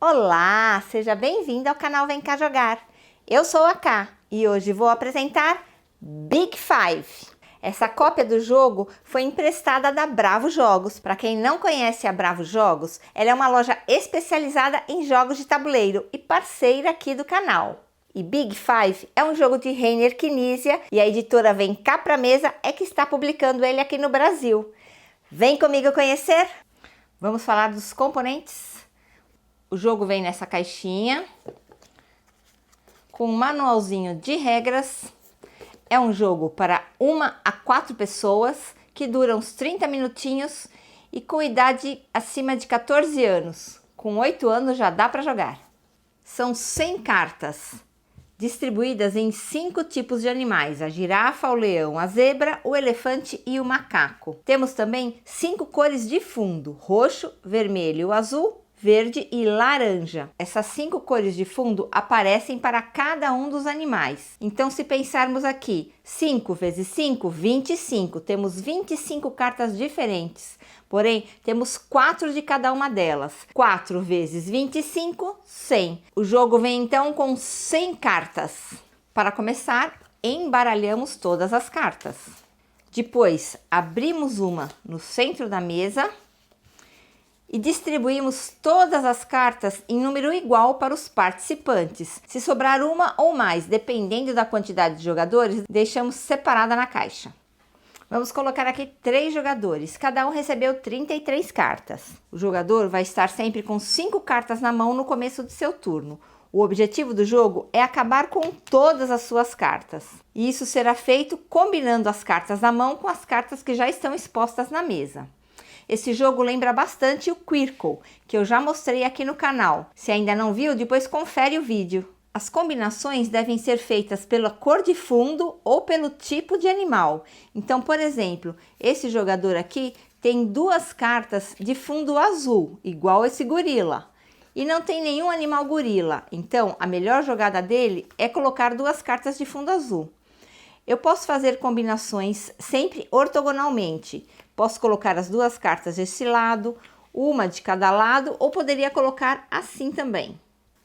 Olá, seja bem-vindo ao canal Vem Cá Jogar. Eu sou a Ká e hoje vou apresentar Big Five. Essa cópia do jogo foi emprestada da Bravo Jogos. Para quem não conhece a Bravo Jogos, ela é uma loja especializada em jogos de tabuleiro e parceira aqui do canal. E Big Five é um jogo de Reiner Knizia e a editora Vem Cá Pra Mesa é que está publicando ele aqui no Brasil. Vem comigo conhecer? Vamos falar dos componentes. O jogo vem nessa caixinha, com um manualzinho de regras. É um jogo para 1 a 4 pessoas, que dura uns 30 minutinhos e com idade acima de 14 anos. Com 8 anos já dá para jogar. São 100 cartas, distribuídas em 5 tipos de animais: a girafa, o leão, a zebra, o elefante e o macaco. Temos também 5 cores de fundo: roxo, vermelho, azul, verde e laranja. Essas 5 cores de fundo aparecem para cada um dos animais. Então, se pensarmos aqui, 5 vezes 5, 25. Temos 25 cartas diferentes. Porém, temos 4 de cada uma delas. 4 vezes 25, 100. O jogo vem então com 100 cartas. Para começar, embaralhamos todas as cartas. Depois, abrimos uma no centro da mesa e distribuímos todas as cartas em número igual para os participantes. Se sobrar uma ou mais, dependendo da quantidade de jogadores, deixamos separada na caixa. Vamos colocar aqui 3 jogadores, cada um recebeu 33 cartas. O jogador vai estar sempre com 5 cartas na mão no começo do seu turno. O objetivo do jogo é acabar com todas as suas cartas. E isso será feito combinando as cartas na mão com as cartas que já estão expostas na mesa. Esse jogo lembra bastante o Quirkle, que eu já mostrei aqui no canal. Se ainda não viu, depois confere o vídeo. As combinações devem ser feitas pela cor de fundo ou pelo tipo de animal. Então, por exemplo, esse jogador aqui tem 2 cartas de fundo azul, igual esse gorila. E não tem nenhum animal gorila. Então, a melhor jogada dele é colocar 2 cartas de fundo azul. Eu posso fazer combinações sempre ortogonalmente. Posso colocar as 2 cartas desse lado, uma de cada lado, ou poderia colocar assim também.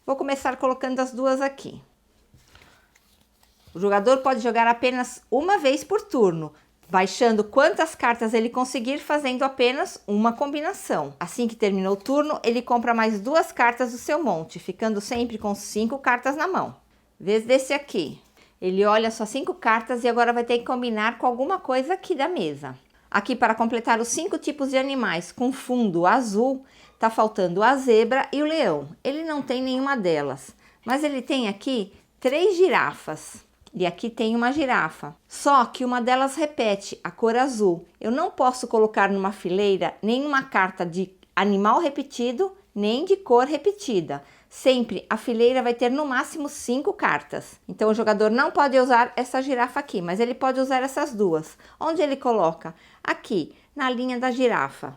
Vou começar colocando as 2 aqui. O jogador pode jogar apenas uma vez por turno, baixando quantas cartas ele conseguir, fazendo apenas uma combinação. Assim que terminou o turno, ele compra mais 2 cartas do seu monte, ficando sempre com 5 cartas na mão. Vez desse aqui. Ele olha só 5 cartas e agora vai ter que combinar com alguma coisa aqui da mesa. Aqui, para completar os 5 tipos de animais com fundo azul, tá faltando a zebra e o leão. Ele não tem nenhuma delas, mas ele tem aqui 3 girafas. E aqui tem uma girafa. Só que uma delas repete a cor azul. Eu não posso colocar numa fileira nenhuma carta de animal repetido, nem de cor repetida. Sempre a fileira vai ter no máximo 5 cartas. Então o jogador não pode usar essa girafa aqui, mas ele pode usar essas 2. Onde ele coloca? Aqui, na linha da girafa.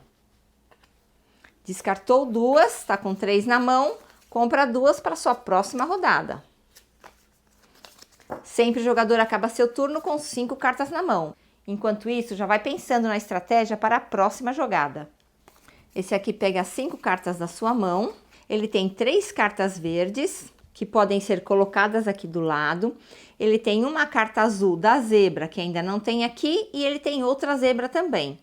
Descartou 2, está com 3 na mão, compra 2 para sua próxima rodada. Sempre o jogador acaba seu turno com 5 cartas na mão. Enquanto isso, já vai pensando na estratégia para a próxima jogada. Esse aqui pega as 5 cartas da sua mão. Ele tem 3 cartas verdes, que podem ser colocadas aqui do lado. Ele tem uma carta azul da zebra, que ainda não tem aqui, e ele tem outra zebra também.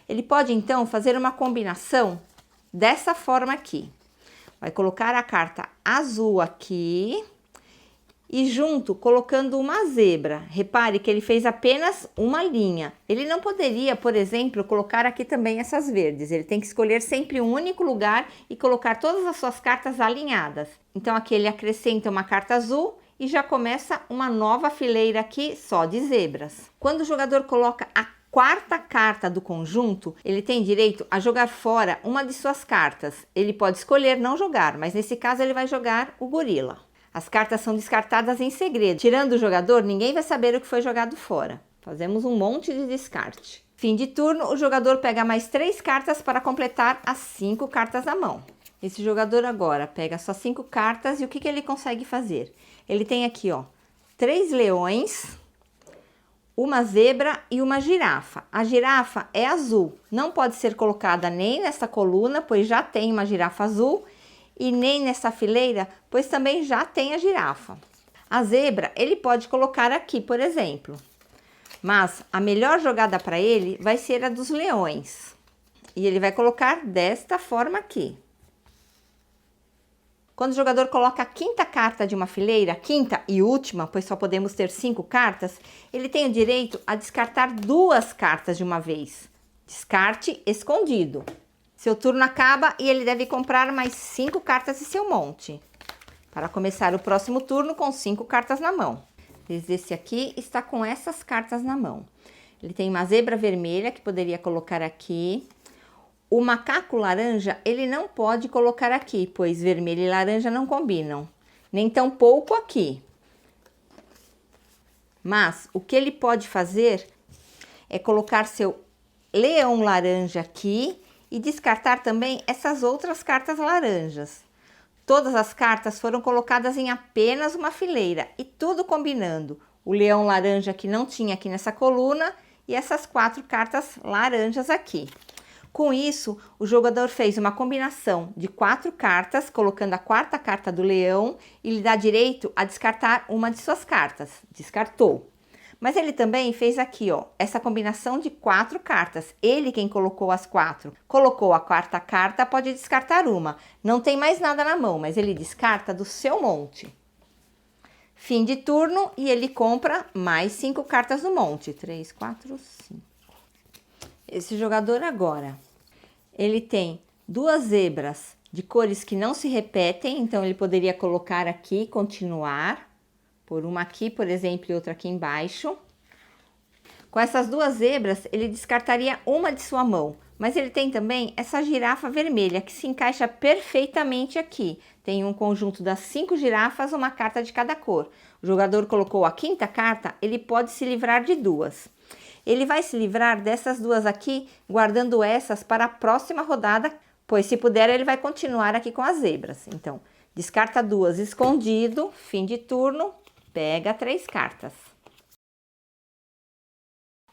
Ele pode, então, fazer uma combinação dessa forma aqui. Vai colocar a carta azul aqui e junto colocando uma zebra. Repare que ele fez apenas uma linha. Ele não poderia, por exemplo, colocar aqui também essas verdes. Ele tem que escolher sempre um único lugar e colocar todas as suas cartas alinhadas. Então aqui ele acrescenta uma carta azul e já começa uma nova fileira aqui só de zebras. Quando o jogador coloca a 4ª carta do conjunto, ele tem direito a jogar fora uma de suas cartas. Ele pode escolher não jogar, mas nesse caso ele vai jogar o gorila. As cartas são descartadas em segredo. Tirando o jogador, ninguém vai saber o que foi jogado fora. Fazemos um monte de descarte. Fim de turno, o jogador pega mais 3 cartas para completar as 5 cartas na mão. Esse jogador agora pega só 5 cartas e o que ele consegue fazer? Ele tem aqui, ó, 3 leões, uma zebra e uma girafa. A girafa é azul, não pode ser colocada nem nessa coluna, pois já tem uma girafa azul. e nem nessa fileira, pois também já tem a girafa. A zebra ele pode colocar aqui, por exemplo. Mas a melhor jogada para ele vai ser a dos leões. E ele vai colocar desta forma aqui. Quando o jogador coloca a quinta carta de uma fileira, quinta e última, pois só podemos ter 5 cartas, ele tem o direito a descartar 2 cartas de uma vez. Descarte escondido. Seu turno acaba e ele deve comprar mais 5 cartas em seu monte, para começar o próximo turno com 5 cartas na mão. Esse aqui está com essas cartas na mão. Ele tem uma zebra vermelha que poderia colocar aqui. O macaco laranja, ele não pode colocar aqui, pois vermelho e laranja não combinam. Nem tampouco aqui. Mas o que ele pode fazer é colocar seu leão laranja aqui e descartar também essas outras cartas laranjas. Todas as cartas foram colocadas em apenas uma fileira e tudo combinando. O leão laranja que não tinha aqui nessa coluna e essas 4 cartas laranjas aqui. Com isso, o jogador fez uma combinação de 4 cartas, colocando a 4ª carta do leão e lhe dá direito a descartar uma de suas cartas. Descartou. Mas ele também fez aqui, ó, essa combinação de 4 cartas. Ele quem colocou as 4. Colocou a 4ª carta, pode descartar uma. Não tem mais nada na mão, mas ele descarta do seu monte. Fim de turno e ele compra mais 5 cartas no monte. 3, 4, 5. Esse jogador agora, ele tem 2 zebras de cores que não se repetem, então ele poderia colocar aqui, continuar, por uma aqui, por exemplo, e outra aqui embaixo. Com essas 2 zebras, ele descartaria uma de sua mão, mas ele tem também essa girafa vermelha, que se encaixa perfeitamente aqui. Tem um conjunto das 5 girafas, uma carta de cada cor. O jogador colocou a 5ª carta, ele pode se livrar de 2. Ele vai se livrar dessas 2 aqui, guardando essas para a próxima rodada, pois se puder ele vai continuar aqui com as zebras. Então, descarta 2 escondido, fim de turno, pega 3 cartas.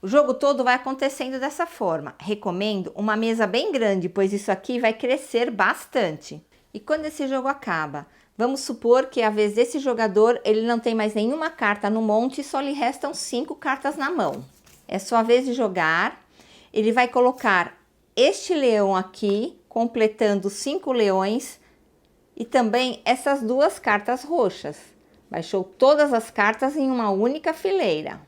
O jogo todo vai acontecendo dessa forma. Recomendo uma mesa bem grande, pois isso aqui vai crescer bastante. E quando esse jogo acaba, vamos supor que a vez desse jogador ele não tem mais nenhuma carta no monte e só lhe restam 5 cartas na mão. É sua vez de jogar. Ele vai colocar este leão aqui, completando 5 leões e também essas 2 cartas roxas. Baixou todas as cartas em uma única fileira.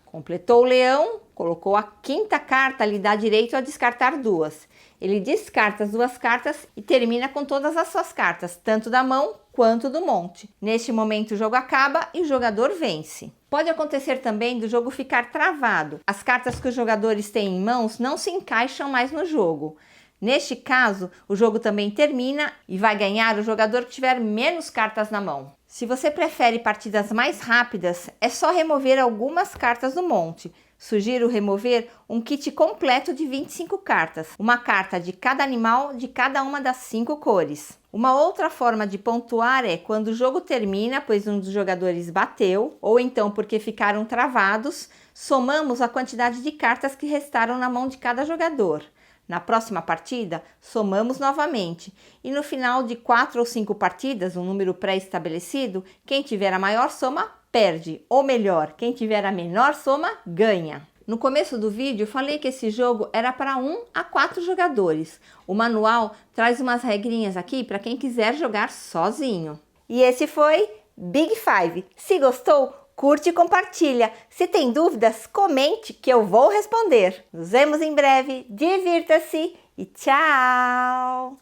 Completou o leão, colocou a 5ª carta, lhe dá direito a descartar 2. Ele descarta as 2 cartas e termina com todas as suas cartas, tanto da mão quanto do monte. Neste momento o jogo acaba e o jogador vence. Pode acontecer também do jogo ficar travado. As cartas que os jogadores têm em mãos não se encaixam mais no jogo. Neste caso, o jogo também termina e vai ganhar o jogador que tiver menos cartas na mão. Se você prefere partidas mais rápidas, é só remover algumas cartas do monte. Sugiro remover um kit completo de 25 cartas, uma carta de cada animal de cada uma das 5 cores. Uma outra forma de pontuar é quando o jogo termina, pois um dos jogadores bateu, ou então porque ficaram travados, somamos a quantidade de cartas que restaram na mão de cada jogador. Na próxima partida, somamos novamente e no final de 4 ou 5 partidas, um número pré-estabelecido, quem tiver a maior soma perde, ou melhor, quem tiver a menor soma ganha. No começo do vídeo, falei que esse jogo era para 1 a 4 jogadores. O manual traz umas regrinhas aqui para quem quiser jogar sozinho. E esse foi Big Five. Se gostou, curte e compartilha. Se tem dúvidas, comente que eu vou responder. Nos vemos em breve, divirta-se e tchau!